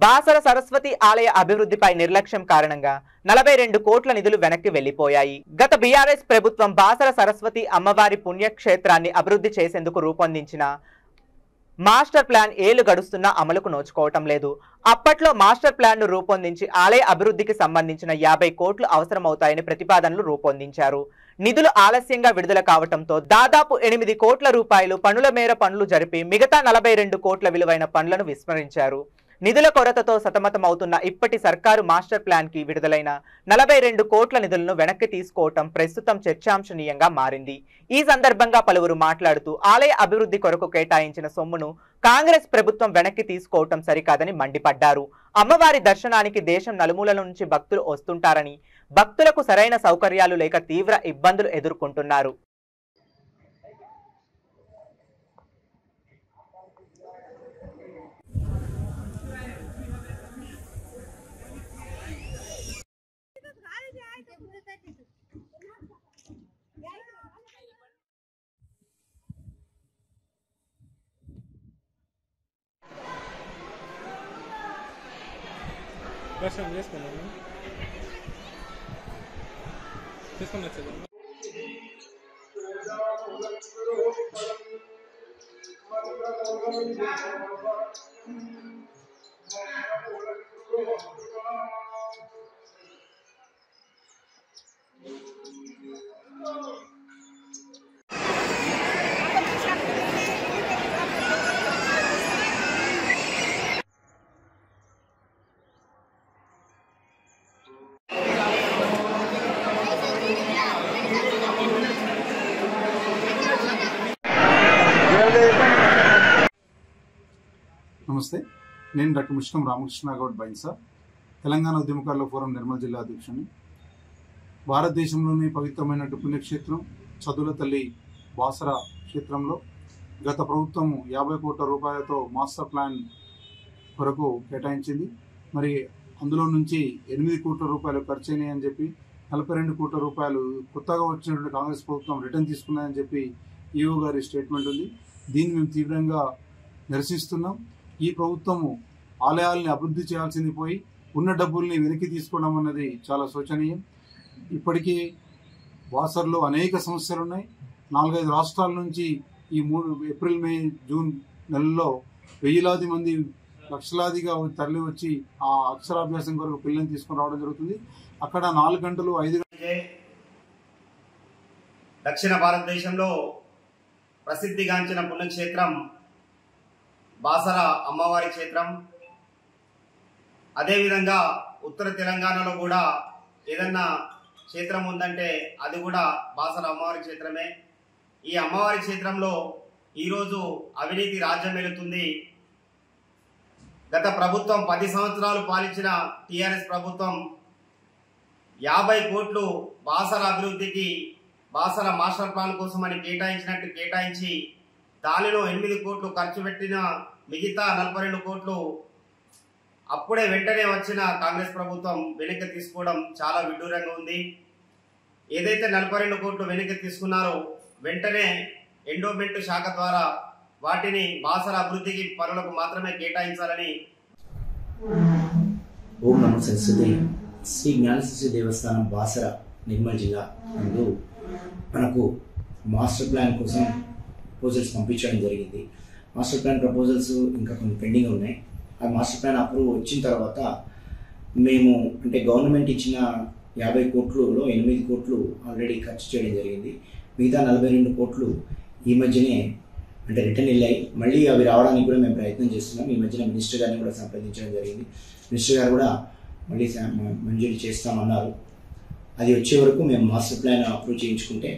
బాసర సరస్వతి ఆలయ అభివృద్ధిపై నిర్లక్ష్యం కారణంగా 42 కోట్ల నిధులు వెనక్కి వెళ్లిపోయాయి. గత బీఆర్ఎస్ ప్రభుత్వం బాసర సరస్వతి అమ్మవారి పుణ్యక్షేత్రాన్ని అభివృద్ధి చేసేందుకు రూపొందించిన మాస్టర్ ప్లాన్ ఏళ్లు గడుస్తున్నా అమలుకు నోచుకోవటం లేదు. అప్పట్లో మాస్టర్ ప్లాన్ ను రూపొందించి ఆలయ అభివృద్ధికి సంబంధించిన 50 కోట్లు అవసరమవుతాయని ప్రతిపాదనలు రూపొందించారు. నిధులు ఆలస్యంగా విడుదల కావటంతో దాదాపు 8 కోట్ల రూపాయలు పనుల మేర పనులు జరిపి మిగతా 42 కోట్ల విలువైన పనులను విస్మరించారు. నిధుల కొరతతో సతమతమవుతున్న ఇప్పటి సర్కారు మాస్టర్ ప్లాన్ కి విడుదలైన 42 కోట్ల నిధులను వెనక్కి తీసుకోవటం ప్రస్తుతం చర్చాంశనీయంగా మారింది. ఈ సందర్భంగా పలువురు మాట్లాడుతూ ఆలయ అభివృద్ధి కొరకు కేటాయించిన సొమ్మును కాంగ్రెస్ ప్రభుత్వం వెనక్కి తీసుకోవటం సరికాదని మండిపడ్డారు. అమ్మవారి దర్శనానికి దేశం నలుమూలల నుంచి భక్తులు వస్తుంటారని, భక్తులకు సరైన సౌకర్యాలు లేక తీవ్ర ఇబ్బందులు ఎదుర్కొంటున్నారు. దర్శనం చేసుకున్నాను తీసుకుని వచ్చేది. నమస్తే, నేను డాక్టర్ ముష్కం రామకృష్ణ గౌడ్ బైన్సా, తెలంగాణ ఉద్యమకారుల ఫోరం నిర్మల్ జిల్లా అధ్యక్షుని. భారతదేశంలోని పవిత్రమైన పుణ్యక్షేత్రం చదువుల తల్లి బాసర క్షేత్రంలో గత ప్రభుత్వం 50 కోట్ల రూపాయలతో మాస్టర్ ప్లాన్ కొరకు కేటాయించింది. మరి అందులో నుంచి 8 కోట్ల రూపాయలు ఖర్చు అయినాయని చెప్పి 42 కోట్ల రూపాయలు కొత్తగా వచ్చినటువంటి కాంగ్రెస్ ప్రభుత్వం రిటర్న్ తీసుకున్నాయని చెప్పి ఈఓ గారి స్టేట్మెంట్ ఉంది. దీన్ని మేము తీవ్రంగా నిరసిస్తున్నాం. ఈ ప్రభుత్వము ఆలయాల్ని అభివృద్ధి చేయాల్సింది పోయి ఉన్న డబ్బుల్ని వెనక్కి తీసుకోవడం అన్నది చాలా శోచనీయం. ఇప్పటికీ బాసర్లో అనేక సమస్యలు ఉన్నాయి. 4-5 రాష్ట్రాల నుంచి ఈ ఏప్రిల్, మే, జూన్ నెలల్లో వేలాది మంది లక్షలాదిగా తరలి వచ్చి ఆ అక్షరాభ్యాసం కొరకు పిల్లల్ని తీసుకుని రావడం జరుగుతుంది. అక్కడ 4 గంటలు 5 గంటలు. దక్షిణ భారతదేశంలో ప్రసిద్ధిగాంచిన పుణ్యక్షేత్రం బాసర అమ్మవారి క్షేత్రం. అదేవిధంగా ఉత్తర తెలంగాణలో కూడా ఏదన్నా క్షేత్రం ఉందంటే అది కూడా బాసర అమ్మవారి క్షేత్రమే. ఈ అమ్మవారి క్షేత్రంలో ఈరోజు అవినీతి రాజ్యం వెళుతుంది. గత ప్రభుత్వం 10 సంవత్సరాలు పాలించిన టీఆర్ఎస్ ప్రభుత్వం 50 కోట్లు బాసర అభివృద్ధికి, బాసర మాస్టర్ ప్లాన్ కోసం అని కేటాయించినట్టు కేటాయించి దానిలో 8 కోట్లు ఖర్చు పెట్టిన మిగతా 42 కోట్లు అప్పుడే వెంటనే వచ్చిన కాంగ్రెస్ ప్రభుత్వం వెనక్కి తీసుకోవడం చాలా విడ్డూరంగా ఉంది. ఏదైతే 42 కోట్లు వెనక్కి తీసుకున్నారో వెంటనే ఎండోమెంట్ శాఖ ద్వారా వాటిని బాసర అభివృద్ధికి పనులకు మాత్రమే కేటాయించాలని. ఓం నమో సరస్వతి. శ్రీ జ్ఞానసిద్ధి దేవస్థానం బాసర నిర్మల్ జిల్లా నందు మనకు మాస్టర్ ప్లాన్ కోసం ప్రపోజల్స్ పంపించడం జరిగింది. మాస్టర్ ప్లాన్ ప్రపోజల్స్ ఇంకా కొన్ని పెండింగ్ ఉన్నాయి. ఆ మాస్టర్ ప్లాన్ అప్రూవ్ వచ్చిన తర్వాత మేము అంటే గవర్నమెంట్ ఇచ్చిన 50 కోట్లలో 8 కోట్లు ఆల్రెడీ ఖర్చు చేయడం జరిగింది. మిగతా 42 కోట్లు ఈ మధ్యనే అంటే రిటర్న్ వెళ్ళాయి. మళ్ళీ అవి రావడానికి కూడా మేము ప్రయత్నం చేస్తున్నాం. ఈ మధ్యన మినిస్టర్ గారిని కూడా సంప్రదించడం జరిగింది. మినిస్టర్ గారు కూడా మళ్ళీ మంజూరు చేస్తామన్నారు. అది వచ్చే వరకు మేము మాస్టర్ ప్లాన్ అప్రూవ్ చేయించుకుంటే